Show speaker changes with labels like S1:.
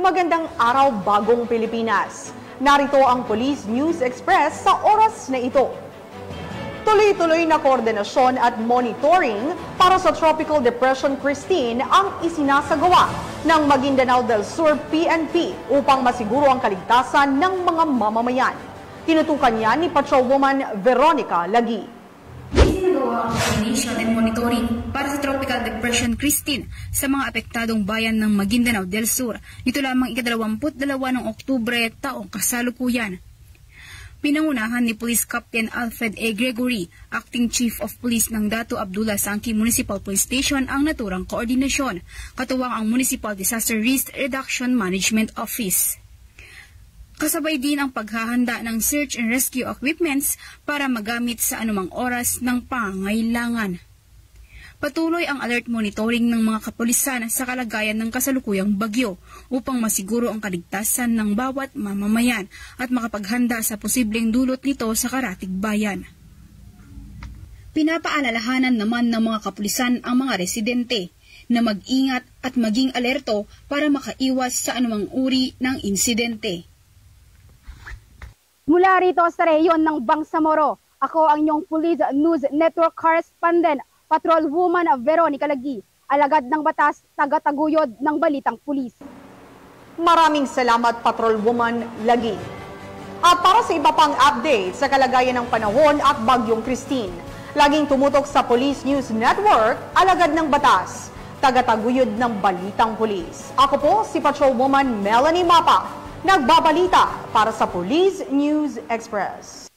S1: Magandang araw, bagong Pilipinas. Narito ang Police News Express sa oras na ito. Tuloy-tuloy na koordinasyon at monitoring para sa Tropical Depression Christine ang isinasagawa ng Maguindanao del Sur PNP upang masiguro ang kaligtasan ng mga mamamayan. Tinutukan yan ni Patrolwoman Veronica Lagi.
S2: Isinagawa ang coordination and monitoring para sa Tropical Depression Christine sa mga apektadong bayan ng Maguindanao del Sur. Nito lamang ika-22 ng Oktubre taong kasalukuyan. Pinangunahan ni Police Captain Alfred A. Gregory, Acting Chief of Police ng Dato Abdullah Sangki Municipal Police Station ang naturang koordinasyon, katuwang ang Municipal Disaster Risk Reduction Management Office. Kasabay din ang paghahanda ng search and rescue equipments para magamit sa anumang oras ng pangangailangan. Patuloy ang alert monitoring ng mga kapulisan sa kalagayan ng kasalukuyang bagyo upang masiguro ang kaligtasan ng bawat mamamayan at makapaghanda sa posibleng dulot nito sa karatig bayan. Pinapaalalahanan naman ng mga kapulisan ang mga residente na mag-ingat at maging alerto para makaiwas sa anumang uri ng insidente.
S3: Mula rito sa rehiyon ng Bangsamoro, ako ang inyong Police News Network Correspondent, Patrolwoman Veronica Lagi, alagad ng batas, taga-taguyod ng Balitang Pulis.
S1: Maraming salamat, Patrolwoman Lagi. At para sa iba pang update sa kalagayan ng panahon at Bagyong Christine, laging tumutok sa Police News Network, alagad ng batas, taga-taguyod ng Balitang Pulis. Ako po si Patrolwoman Melanie Mapa, nagbabalita para sa Police News Express.